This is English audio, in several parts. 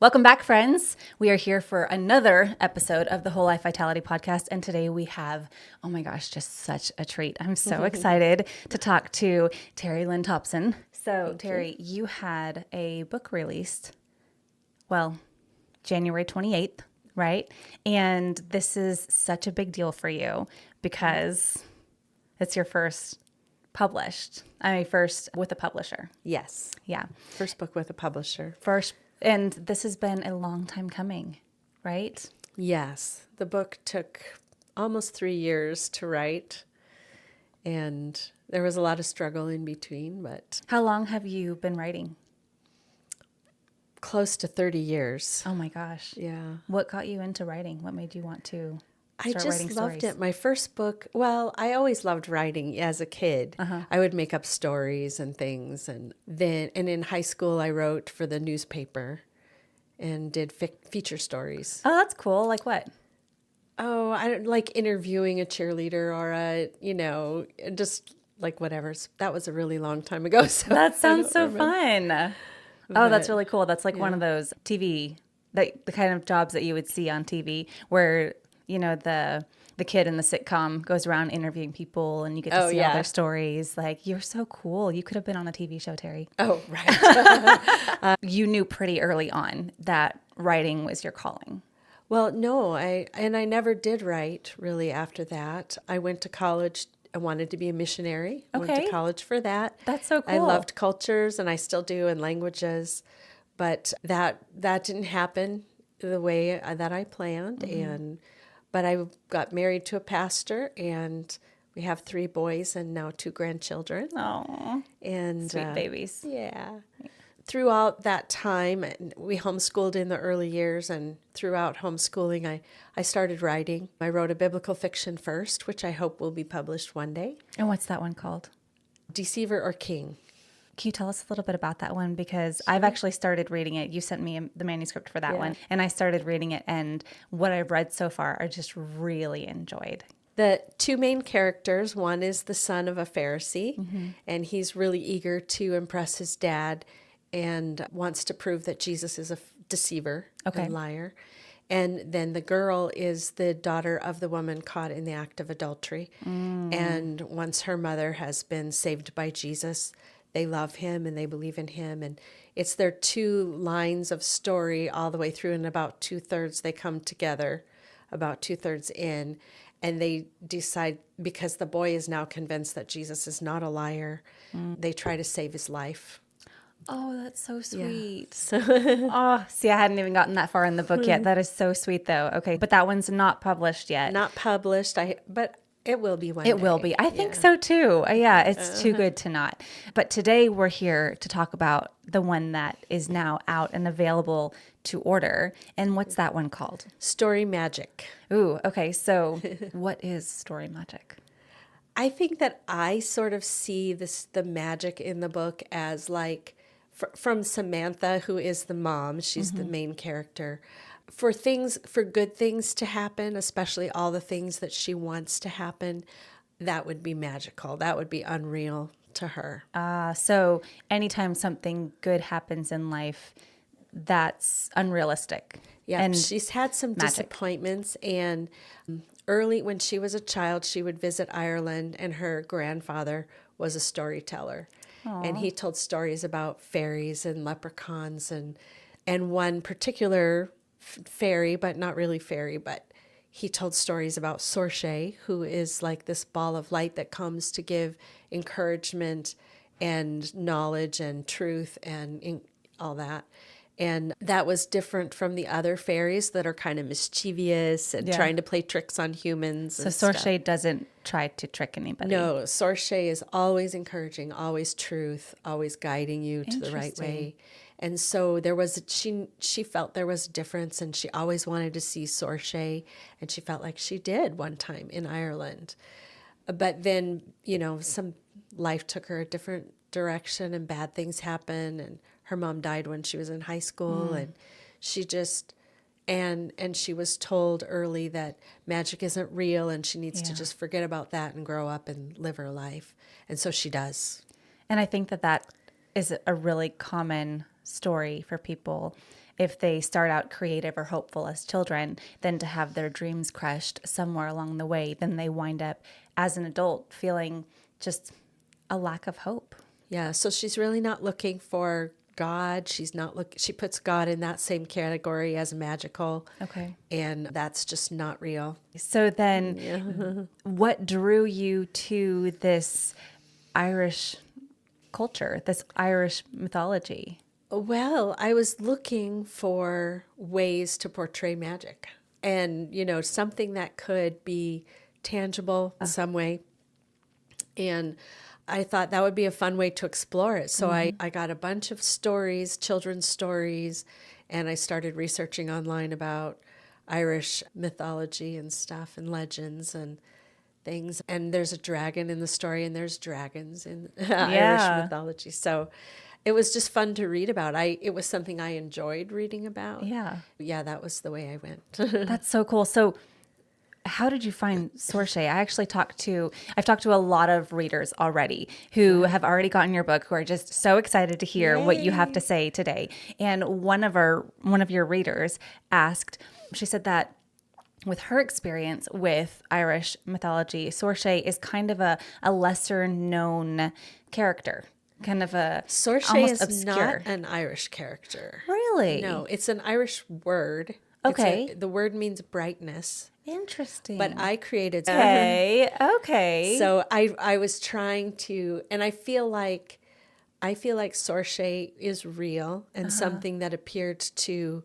Welcome back, friends. We are here for another episode of the Whole Life Vitality Podcast. And today we have, oh my gosh, just such a treat. I'm so excited to talk to Terri Lynn Thompson. So, Terri, you had a book released, well, January 28th, right? And this is such a big deal for you because it's your first first with a publisher. Yes. Yeah. First book with a publisher. And this has been a long time coming, right? Yes. The book took almost 3 years to write, and there was a lot of struggle in between, but How long have you been writing? close to 30 years. Oh my gosh. Yeah. What got you into writing? What made you want to I start writing just loved stories? it. My first book, well, I always loved writing as a kid. I would make up stories and things. And in high school, I wrote for the newspaper and did feature stories. Oh, that's cool. Like what? Oh, I don't like interviewing a cheerleader or just like whatever. That was a really long time ago. So That sounds so fun. Oh, that's really cool. That's like one of those TV, the kind of jobs that you would see on TV where, the kid in the sitcom goes around interviewing people and you get to see all their stories. Like, you're so cool. You could have been on a TV show, Terri. Oh, right. You knew pretty early on that writing was your calling. Well, no, I never did write really after that. I went to college. I wanted to be a missionary. I went Okay. to college for that. That's so I cool. loved cultures, and I still do, and languages. But that didn't happen the way that I planned. But I got married to a pastor, and we have 3 boys and now 2 grandchildren. Oh, And sweet babies. Yeah. Throughout that time, we homeschooled in the early years, and throughout homeschooling, I started writing. I wrote a biblical fiction first, which I hope will be published one day. And what's that one called? Deceiver or King. Can you tell us a little bit about that one? Because I've actually started reading it. You sent me the manuscript for that one, and I started reading it. And what I've read so far, I just really enjoyed. The 2 main characters, one is the son of a Pharisee, and he's really eager to impress his dad and wants to prove that Jesus is a deceiver and liar. And then the girl is the daughter of the woman caught in the act of adultery. And once her mother has been saved by Jesus, they love him and they believe in him. And it's their 2 lines of story all the way through. And about 2/3 they come together, about 2/3 in. And they decide, because the boy is now convinced that Jesus is not a liar, they try to save his life. Oh, that's so sweet. So Oh, see, I hadn't even gotten that far in the book yet. That is so sweet, though. Okay, but that one's not published yet. not published, but it will be one day. It will be. I think so too. Yeah, it's too good to not. But today we're here to talk about the one that is now out and available to order. And what's that one called? Story Magic. Ooh, okay. So what is story magic? I think that I sort of see the magic in the book as like from Samantha, who is the mom. She's the main character. For good things to happen, especially all the things that she wants to happen, that would be magical. That would be unreal to her. So anytime something good happens in life, that's unrealistic. Yeah, and she's had some disappointments, and early when she was a child, she would visit Ireland, and her grandfather was a storyteller. And he told stories about fairies and leprechauns, and one particular fairy, but not really fairy, but he told stories about Sorche, who is like this ball of light that comes to give encouragement and knowledge and truth and all that. And that was different from the other fairies that are kind of mischievous and trying to play tricks on humans. So Sorche doesn't try to trick anybody. No, Sorche is always encouraging, always truth, always guiding you to the right way. And so she felt there was a difference, and she always wanted to see Sorche, and she felt like she did one time in Ireland. But then, some life took her a different direction, and bad things happened, and her mom died when she was in high school, and she just and she was told early that magic isn't real, and she needs to just forget about that and grow up and live her life. And so she does. And I think that is a really common story for people. if they start out creative or hopeful as children, then to have their dreams crushed somewhere along the way, then they wind up as an adult feeling just a lack of hope. Yeah, so she's really not looking for God. She puts God in that same category as magical. Okay. And that's just not real. So then what drew you to this Irish culture, this Irish mythology? Well, I was looking for ways to portray magic and, something that could be tangible in some way. And I thought that would be a fun way to explore it. So I got a bunch of stories, children's stories, and I started researching online about Irish mythology and stuff and legends and things. And there's a dragon in the story, and there's dragons in Irish mythology. So it was just fun to read about. It was something I enjoyed reading about. Yeah. Yeah, that was the way I went. That's so cool. So how did you find Sorche? I've talked to a lot of readers already who have already gotten your book, who are just so excited to hear what you have to say today. And one of your readers asked, she said that with her experience with Irish mythology, Sorche is kind of a lesser known character. Kind of a Sorche almost is obscure. not an Irish character. Really? No, it's an Irish word. Okay. The word means brightness. Interesting. But I created Okay. So I was trying to, and I feel like Sorche is real and something that appeared to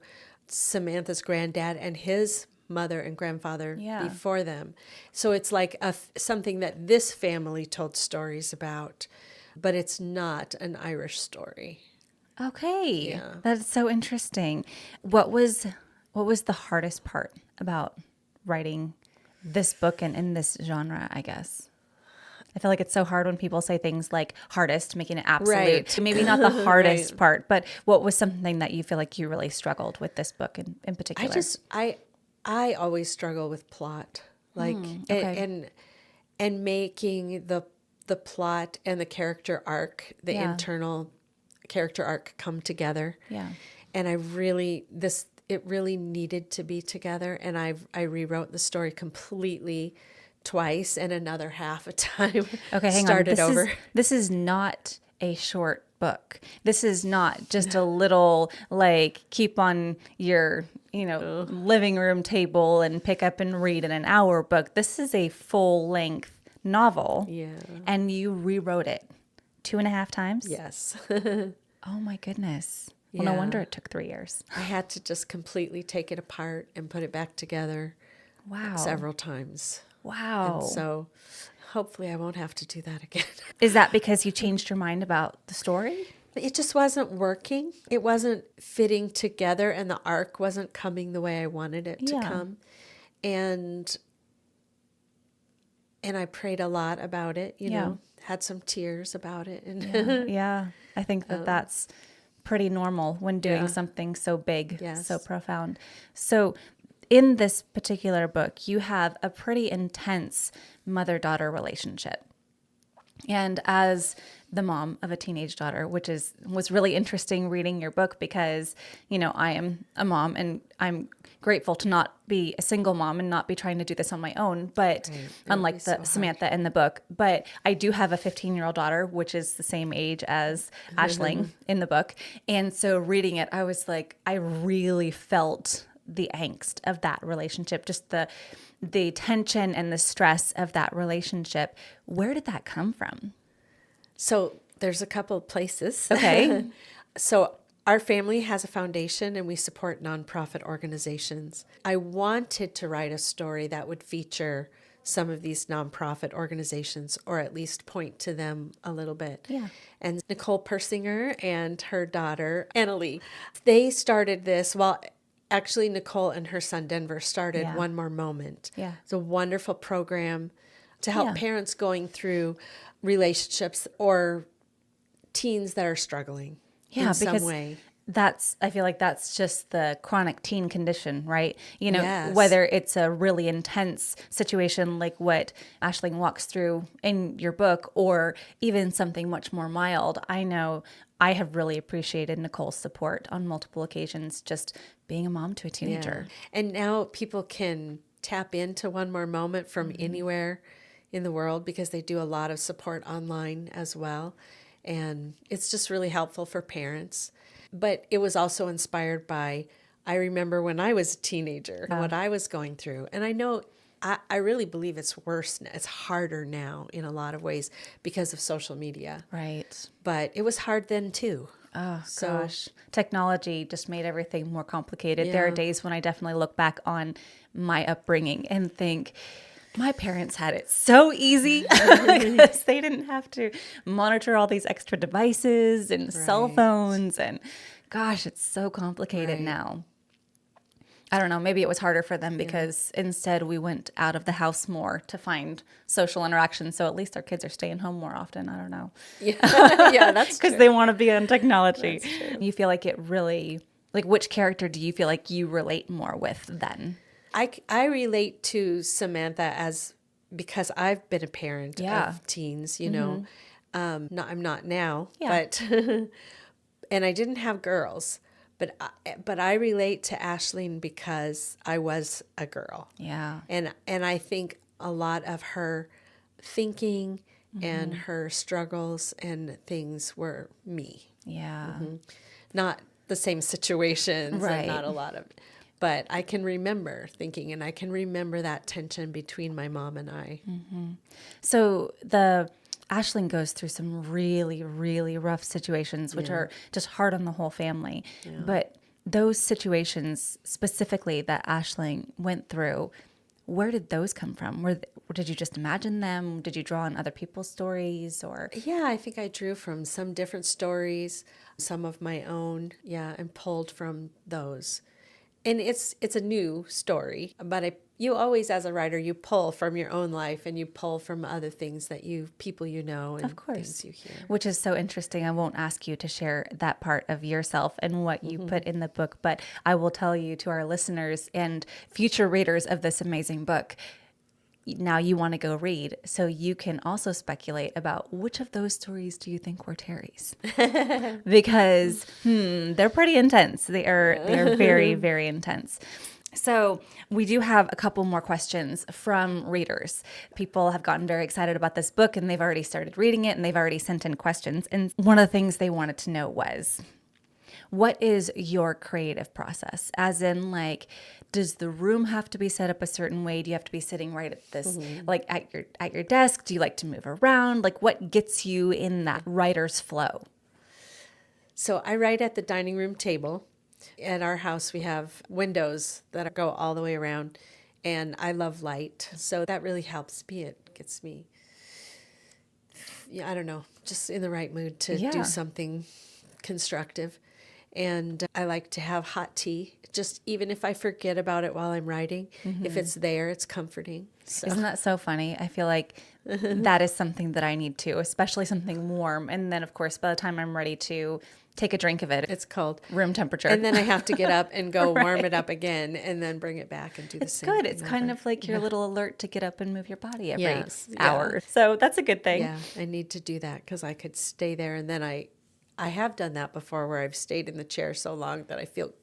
Samantha's granddad and his mother and grandfather before them. So it's like something that this family told stories about, but it's not an Irish story. Okay. Yeah. That's so interesting. What was the hardest part about writing this book and in this genre, I guess? I feel like it's so hard when people say things like hardest, making it absolute. Right. Maybe not the hardest part, but what was something that you feel like you really struggled with this book in particular? I always struggle with plot, like and making the plot and the character arc, the internal character arc come together. Yeah. And it really needed to be together, and I rewrote the story completely twice and another half a time. Okay, hang Started on. over. This is not a short book. This is not just a little keep on your living room table and pick up and read in an hour book. This is a full length novel. Yeah. And you rewrote it 2.5 times? Yes. Oh my goodness. Well, no wonder it took 3 years. I had to just completely take it apart and put it back together. Wow. Several times. Wow. And so hopefully I won't have to do that again. Is that because you changed your mind about the story? It just wasn't working. It wasn't fitting together, and the arc wasn't coming the way I wanted it to come. And I prayed a lot about it, had some tears about it. And Yeah. I think that's pretty normal when doing something so big, so profound. So in this particular book, you have a pretty intense mother-daughter relationship. And as the mom of a teenage daughter, which was really interesting reading your book because, I am a mom and I'm grateful to not be a single mom and not be trying to do this on my own, but unlike the Samantha in the book. But I do have a 15-year-old daughter, which is the same age as Aisling in the book. And so reading it, I was like, I really felt the angst of that relationship, just the tension and the stress of that relationship. Where did that come from? So there's a couple of places. Okay. So our family has a foundation and we support nonprofit organizations. I wanted to write a story that would feature some of these nonprofit organizations, or at least point to them a little bit. Yeah. And Nicole Persinger and her daughter, Annalie, they started this actually, Nicole and her son, Denver, started One More Moment. Yeah. It's a wonderful program to help parents going through relationships or teens that are struggling in some way. I feel like that's just the chronic teen condition, right? Yes. Whether it's a really intense situation like what Aisling walks through in your book, or even something much more mild. I know I have really appreciated Nicole's support on multiple occasions, just being a mom to a teenager. Yeah. And now people can tap into One More Moment from anywhere in the world because they do a lot of support online as well. And it's just really helpful for parents. But it was also inspired by, I remember when I was a teenager, what I was going through. And I know, I really believe it's worse. It's harder now in a lot of ways because of social media. Right. But it was hard then too. Oh, gosh. Technology just made everything more complicated. There are days when I definitely look back on my upbringing and think, my parents had it so easy because they didn't have to monitor all these extra devices and cell phones. And gosh, it's so complicated now. I don't know. Maybe it was harder for them because instead we went out of the house more to find social interaction. So at least our kids are staying home more often. I don't know. Yeah, that's true. Because they want to be on technology. You feel like it really, like which character do you feel like you relate more with then? I relate to Samantha because I've been a parent of teens, know. I'm not now, but and I didn't have girls, but I relate to Aisling because I was a girl. Yeah. And I think a lot of her thinking and her struggles and things were me. Yeah. Not the same situations Right. and not a lot of. But I can remember thinking, and I can remember that tension between my mom and I. So the Aisling goes through some really, really rough situations, which are just hard on the whole family. But those situations specifically that Aisling went through, where did those come from? Did you just imagine them? Did you draw on other people's stories, or? Yeah, I think I drew from some different stories, some of my own, and pulled from those. And it's a new story, but you always, as a writer, you pull from your own life and you pull from other things that people you know and Of course. things you hear. Which is so interesting. I won't ask you to share that part of yourself and what you put in the book, but I will tell you, to our listeners and future readers of this amazing book, now you want to go read, so you can also speculate about which of those stories do you think were Terri's, because they're pretty intense. They are very, very intense. So we do have a couple more questions from readers. People have gotten very excited about this book and they've already started reading it and they've already sent in questions. And one of the things they wanted to know was, what is your creative process? As in, like, does the room have to be set up a certain way? Do you have to be sitting right at this, like at your desk? Do you like to move around? Like, what gets you in that writer's flow? So I write at the dining room table. At our house, we have windows that go all the way around, and I love light. So that really helps me. It gets me, I don't know, just in the right mood to do something constructive. And I like to have hot tea, just even if I forget about it while I'm writing. If it's there, it's comforting. So. Isn't that so funny? I feel like that is something that I need too, especially something warm. And then, of course, by the time I'm ready to take a drink of it, it's cold. Room temperature. And then I have to get up and go warm it up again and then bring it back and do the same good. thing It's over. kind of like your little alert to get up and move your body every Yes. hour. So that's a good thing. Yeah, I need to do that because I could stay there. And then I have done that before where I've stayed in the chair so long that I feel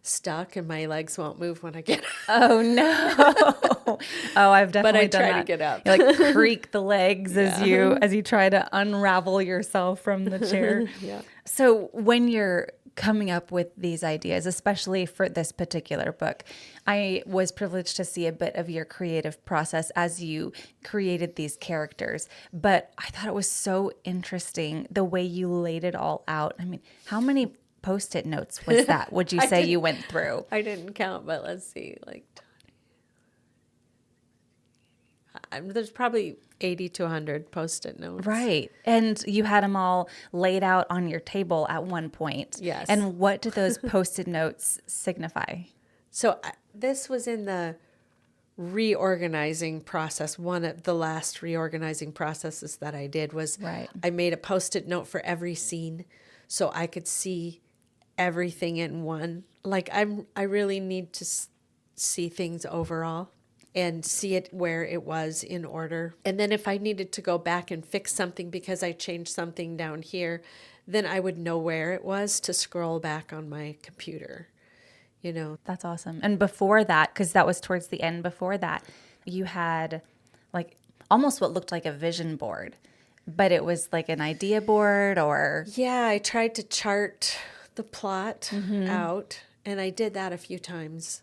stuck and my legs won't move when I get up. Oh, no. I've definitely done that. But I try to get up. You like creak the legs as you try to unravel yourself from the chair. Yeah. So when you're coming up with these ideas, especially for this particular book, I was privileged to see a bit of your creative process as you created these characters. But I thought it was so interesting the way you laid it all out. I mean, how many Post-it notes was that, would you say you went through? I didn't count, but let's see, like there's probably 80 to 100 Post-it notes. Right. And you had them all laid out on your table at one point. Yes. And what do those Post-it notes signify? So this was in the reorganizing process. One of the last reorganizing processes that I did was I made a Post-it note for every scene so I could see everything in one. Like I really need to see things overall and see it where it was in order. And then if I needed to go back and fix something because I changed something down here, then I would know where it was to scroll back on my computer, you know. That's awesome. And before that, because that was towards the end, before that, you had like almost what looked like a vision board, but it was like an idea board or... Yeah, I tried to chart the plot out, and I did that a few times.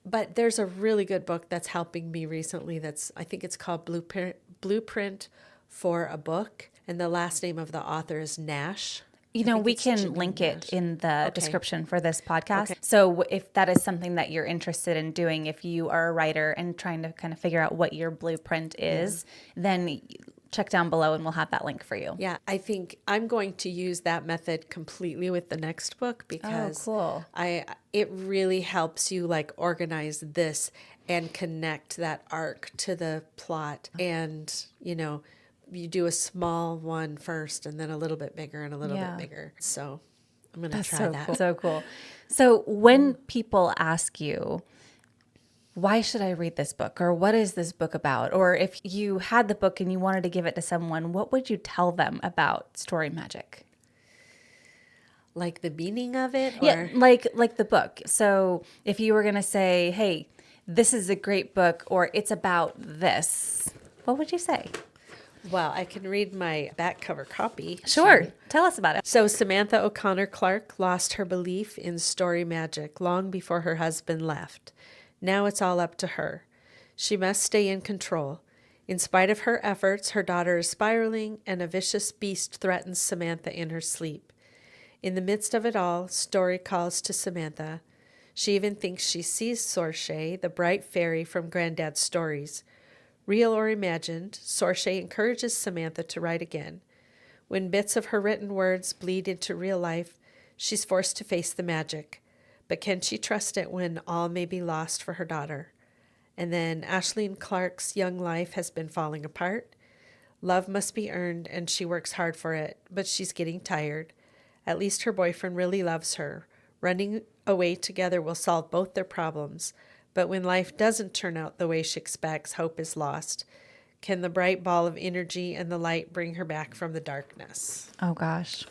But there's a really good book that's helping me recently I think it's called Blueprint for a Book, and the last name of the author is Nash. You know, we can link it in the description for this podcast. So if that is something that you're interested in doing, if you are a writer and trying to kind of figure out what your blueprint is, then check down below and we'll have that link for you. Yeah, I think I'm going to use that method completely with the next book because it really helps you like organize this and connect that arc to the plot. And, you know, you do a small one first and then a little bit bigger and a little bit bigger. So I'm going to try that. Cool. So cool. So when people ask you, why should I read this book? Or what is this book about? Or if you had the book and you wanted to give it to someone, what would you tell them about story magic? Like the meaning of it? Or? Yeah, like the book. So if you were going to say, hey, this is a great book, or it's about this, what would you say? Well, I can read my back cover copy. Sure. Tell us about it. So Samantha O'Connor Clark lost her belief in story magic long before her husband left. Now it's all up to her. She must stay in control. In spite of her efforts, her daughter is spiraling, and a vicious beast threatens Samantha in her sleep. In the midst of it all, Story calls to Samantha. She even thinks she sees Sorche, the bright fairy from Granddad's stories. Real or imagined, Sorche encourages Samantha to write again. When bits of her written words bleed into real life, she's forced to face the magic. But can she trust it when all may be lost for her daughter? And then Ashleen Clark's young life has been falling apart. Love must be earned, and she works hard for it, but she's getting tired. At least her boyfriend really loves her. Running away together will solve both their problems. But when life doesn't turn out the way she expects, hope is lost. Can the bright ball of energy and the light bring her back from the darkness? Oh, gosh.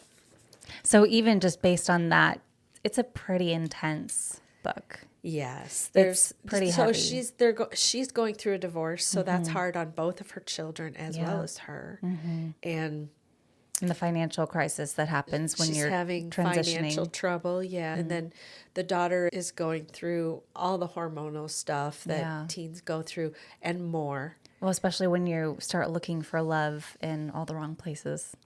So even just based on that, it's a pretty intense book. Yes, it's pretty heavy. So she's going through a divorce, so that's hard on both of her children as well as her, and the financial crisis that happens when you're having transitioning. Financial trouble. And then the daughter is going through all the hormonal stuff that teens go through and more. Well, especially when you start looking for love in all the wrong places.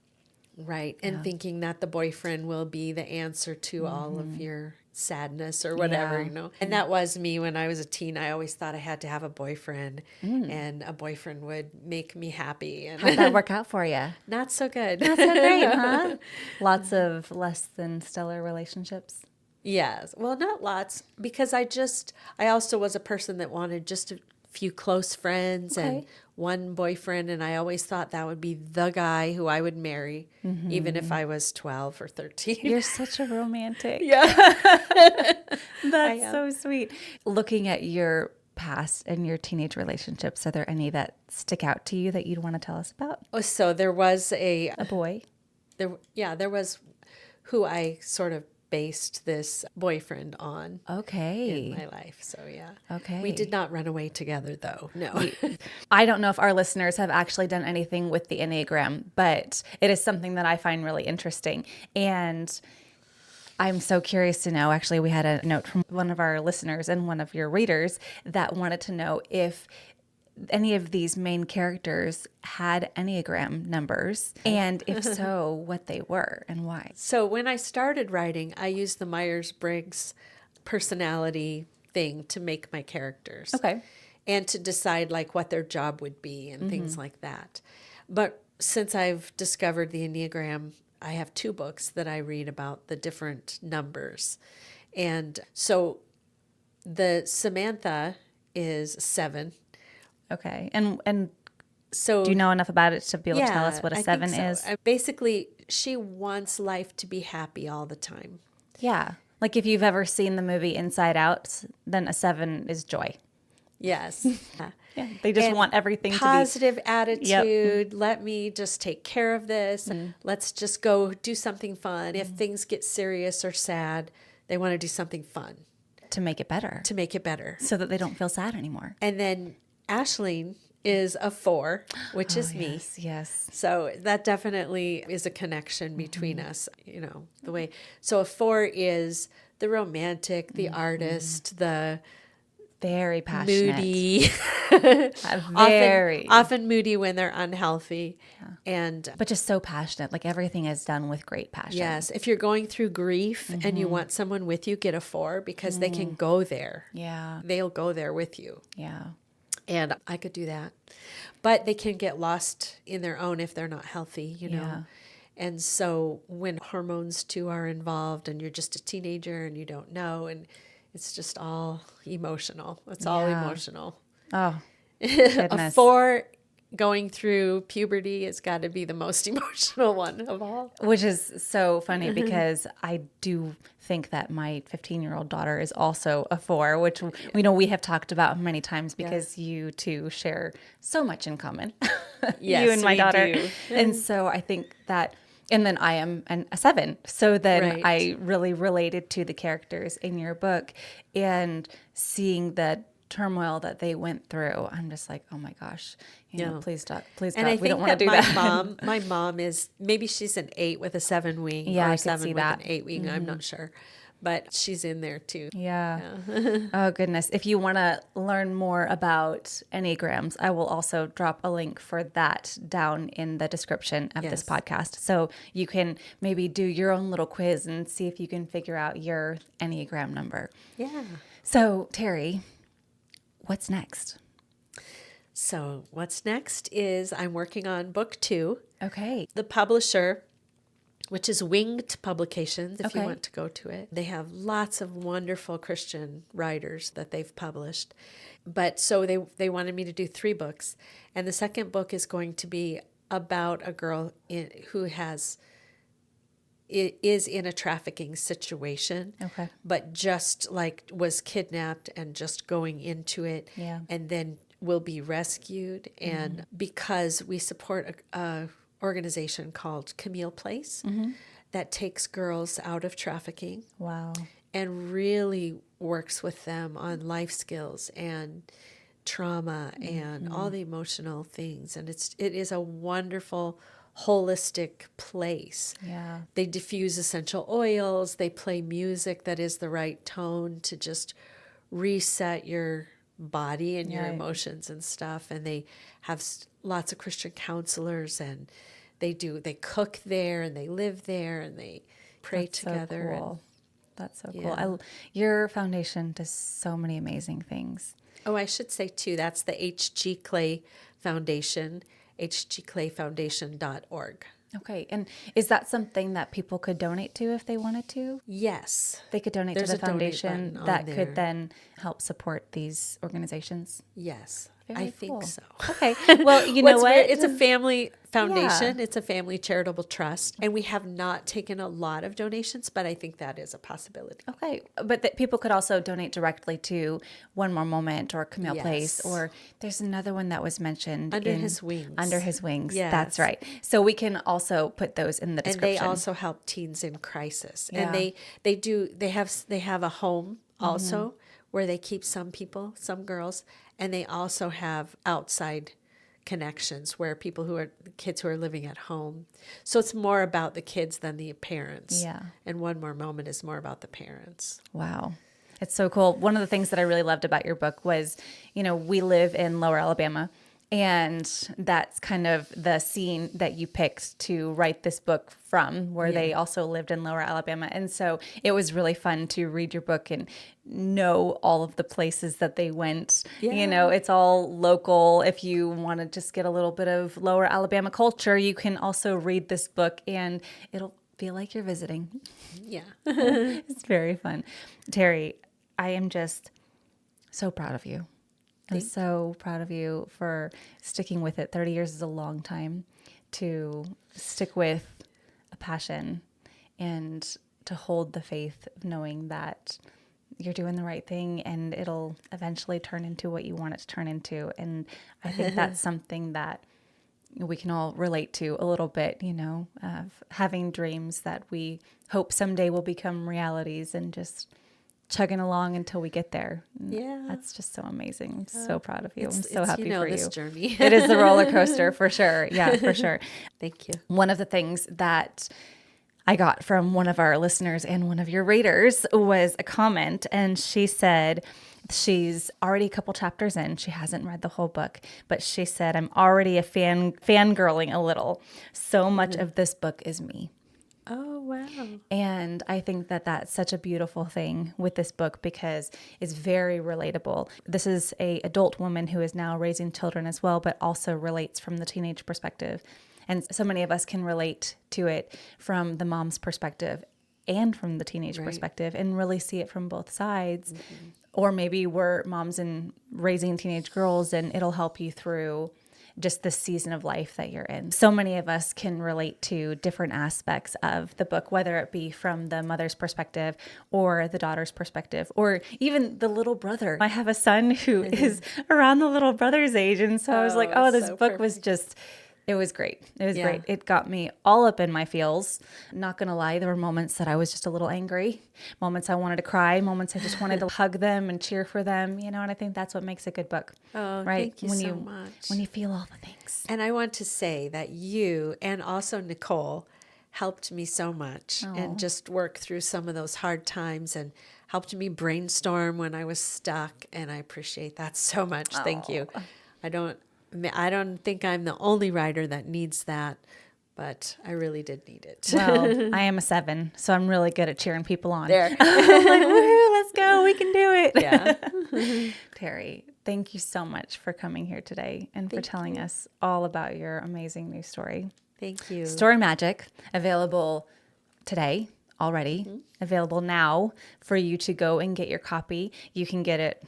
Right. And thinking that the boyfriend will be the answer to all of your sadness or whatever, you know. And that was me when I was a teen. I always thought I had to have a boyfriend and a boyfriend would make me happy. And how'd that work out for you? Not so good. Not so great, huh? Lots of less than stellar relationships. Yes. Well, not lots, because I also was a person that wanted just a few close friends and one boyfriend, and I always thought that would be the guy who I would marry, even if I was 12 or 13. You're such a romantic. Yeah. That's so sweet. Looking at your past and your teenage relationships, are there any that stick out to you that you'd want to tell us about? Oh, so there was a boy. There was who I sort of based this boyfriend on in my life. So we did not run away together though. No. I don't know if our listeners have actually done anything with the Enneagram, but it is something that I find really interesting. And I'm so curious to know, actually we had a note from one of our listeners and one of your readers that wanted to know if any of these main characters had Enneagram numbers, and if so, what they were and why. So when I started writing, I used the Myers-Briggs personality thing to make my characters. Okay. And to decide like what their job would be and things like that. But since I've discovered the Enneagram, I have 2 books that I read about the different numbers. And so the Samantha is 7. Okay. And so do you know enough about it to be able to tell us what a 7 is? Basically, she wants life to be happy all the time. Yeah. Like if you've ever seen the movie Inside Out, then a 7 is joy. Yes. Yeah. They just want everything positive to be attitude. Let me just take care of this. Let's just go do something fun. If things get serious or sad, they want to do something fun to make it better. to make it better. So that they don't feel sad anymore. And then Aisling is a 4, which is me. Yes. So that definitely is a connection between us, the way. So a 4 is the romantic, the artist, the very passionate. moody, very often moody when they're unhealthy. And but just so passionate. Like everything is done with great passion. yes, if you're going through grief and you want someone with you, get a 4 because they can go there. Yeah. They'll go there with you. Yeah. And I could do that. But they can get lost in their own if they're not healthy, Yeah. And so when hormones too are involved and you're just a teenager and you don't know, and it's just all emotional. It's all emotional. Oh, A goodness. 4 going through puberty has got to be the most emotional one of all. Which is so funny because I do think that my 15-year-old daughter is also a 4, which we have talked about many times because you two share so much in common. Yes, you and my we daughter. do. And so I think that, and then I am a 7. So then Right. I really related to the characters in your book and seeing the turmoil that they went through. I'm just like, oh my gosh, please stop. Please And God, I we don't think want to that do that. my mom is, maybe she's an 8 with a 7 wing, Yeah, or I a could 7 see with that. an 8 wing. I'm not sure, but she's in there too. Yeah. Oh, goodness. If you want to learn more about Enneagrams, I will also drop a link for that down in the description of this Yes. podcast. So you can maybe do your own little quiz and see if you can figure out your Enneagram number. Yeah. So, Terri, what's next? So what's next is I'm working on book 2. Okay. The publisher, which is Winged Publications, if you Okay. want to go to it. They have lots of wonderful Christian writers that they've published. But so they wanted me to do 3 books. And the second book is going to be about a girl who is in a trafficking situation. Okay. But just like was kidnapped and just going into it. Yeah. And then will be rescued. And because we support a organization called Camille Place that takes girls out of trafficking Wow. and really works with them on life skills and trauma and all the emotional things. And it is a wonderful holistic place. Yeah. They diffuse essential oils, they play music that is the right tone to just reset your body and your Right. emotions and stuff. And they have lots of Christian counselors, and they cook there and they live there and they pray That's together. So cool. That's so Yeah. cool. Your foundation does so many amazing things. Oh, I should say too, that's the H.G. Clay Foundation, hgclayfoundation.org. Okay. And is that something that people could donate to if they wanted to? Yes. They could donate There's to a the donate foundation button on that there. could then help support these organizations. Yes. Very I think cool. so. Okay. Well, you know What's what? weird, it's a family foundation. Yeah. It's a family charitable trust. And we have not taken a lot of donations, but I think that is a possibility. Okay. But that people could also donate directly to One More Moment or Camille Place, Yes. or there's another one that was mentioned. Under His Wings. Under His Wings. Yes. That's right. So we can also put those in the And description. they also help teens in crisis. Yeah. And they have a home also where they keep some people, some girls, and they also have outside connections where kids who are living at home. So it's more about the kids than the parents. Yeah. And One More Moment is more about the parents. Wow. It's so cool. One of the things that I really loved about your book was, we live in Lower Alabama, and that's kind of the scene that you picked to write this book from, where they also lived in Lower Alabama. And so it was really fun to read your book and know all of the places that they went. Yeah. It's all local. If you want to just get a little bit of Lower Alabama culture, you can also read this book and it'll feel like you're visiting. Yeah. It's very fun. Terri, I am just so proud of you. I'm so proud of you for sticking with it. 30 years is a long time to stick with a passion. And to hold the faith of knowing that you're doing the right thing and it'll eventually turn into what you want it to turn into. And I think that's something that we can all relate to a little bit, of having dreams that we hope someday will become realities and just chugging along until we get there. Yeah. That's just so amazing. I'm so proud of you. I'm so it's, happy for you. This journey. It is the roller coaster for sure. Yeah, for sure. Thank you. One of the things that I got from one of our listeners and one of your readers was a comment, and she said she's already a couple chapters in. She hasn't read the whole book, but she said, I'm already a fangirling a little. So much of this book is me. Oh, wow. And I think that that's such a beautiful thing with this book because it's very relatable. This is a adult woman who is now raising children as well, but also relates from the teenage perspective. And so many of us can relate to it from the mom's perspective and from the teenage perspective and really see it from both sides. Mm-hmm. Or maybe we're moms and raising teenage girls and it'll help you through just the season of life that you're in. So many of us can relate to different aspects of the book, whether it be from the mother's perspective or the daughter's perspective, or even the little brother. I have a son who is around the little brother's age. And so I was like, this book perfect. Was just... It was great. It was great. It got me all up in my feels. Not going to lie, there were moments that I was just a little angry, moments I wanted to cry, moments I just wanted to hug them and cheer for them, and I think that's what makes a good book. Oh, right? Thank you so much. When you feel all the things. And I want to say that you and also Nicole helped me so much and just work through some of those hard times and helped me brainstorm when I was stuck, and I appreciate that so much. Thank you. I don't think I'm the only writer that needs that, but I really did need it. Well, I am a 7, so I'm really good at cheering people on. There. I'm like, woohoo, let's go. We can do it. Yeah. Terri, thank you so much for coming here today and for telling us all about your amazing new story. Thank you. Story Magic, available today already, available now for you to go and get your copy. You can get it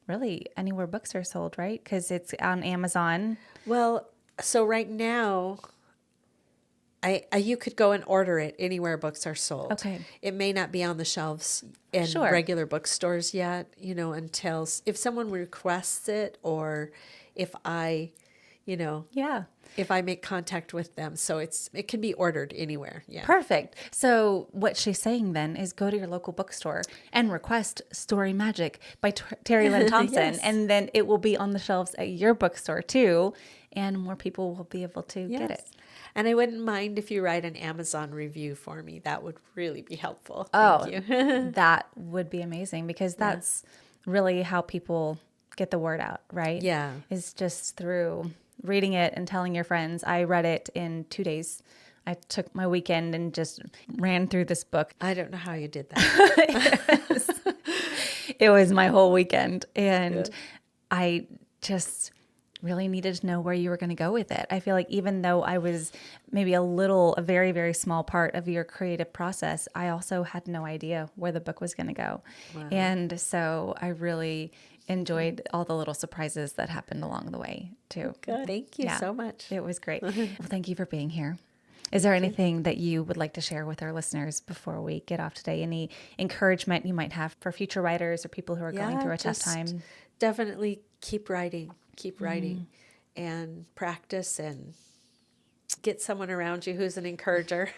really anywhere books are sold, right? Because it's on Amazon. Well, so right now, you could go and order it anywhere books are sold. Okay. It may not be on the shelves in regular bookstores yet, until if someone requests it or if I, if I make contact with them. So it can be ordered anywhere. Yeah. Perfect. So what she's saying then is go to your local bookstore and request Story Magic by Terri Lynn Thompson. Yes. And then it will be on the shelves at your bookstore too. And more people will be able to get it. And I wouldn't mind if you write an Amazon review for me. That would really be helpful. Thank you. That would be amazing because that's really how people get the word out, right? Yeah. Is just through reading it and telling your friends. I read it in 2 days. I took my weekend and just ran through this book. I don't know how you did that. It was my whole weekend. And I just really needed to know where you were going to go with it. I feel like even though I was maybe a very, very small part of your creative process, I also had no idea where the book was going to go. Wow. And so I really enjoyed all the little surprises that happened along the way too. Good. Thank you so much. It was great. Well, thank you for being here. Is there anything that you would like to share with our listeners before we get off today? Any encouragement you might have for future writers or people who are going through a tough time? Definitely keep writing and practice and get someone around you who's an encourager.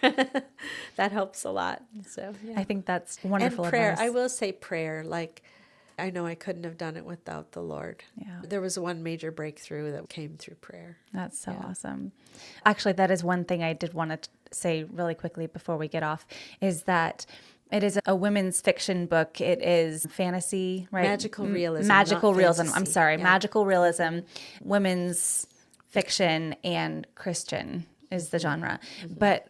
That helps a lot. So I think that's wonderful. And prayer. Advice. I will say prayer. Like, I know I couldn't have done it without the Lord. Yeah. There was one major breakthrough that came through prayer. That's so awesome. Actually, that is one thing I did want to say really quickly before we get off is that it is a women's fiction book. It is fantasy, right? Magical realism. Magical realism. Fantasy. I'm sorry. Yeah. Magical realism, women's fiction, and Christian is the genre. Mm-hmm. But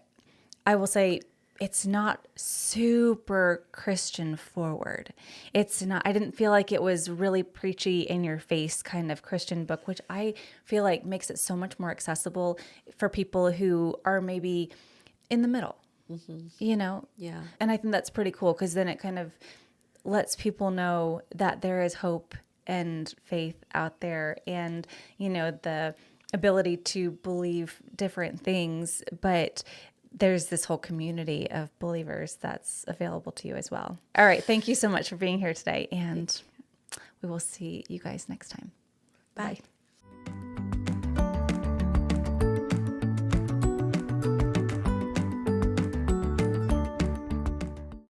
I will say it's not super Christian forward. It's not, I didn't feel like it was really preachy in your face kind of Christian book, which I feel like makes it so much more accessible for people who are maybe in the middle. Mm-hmm. Yeah. And I think that's pretty cool because then it kind of lets people know that there is hope and faith out there and, the ability to believe different things, but there's this whole community of believers that's available to you as well. All right. Thank you so much for being here today. And we will see you guys next time. Bye. Bye.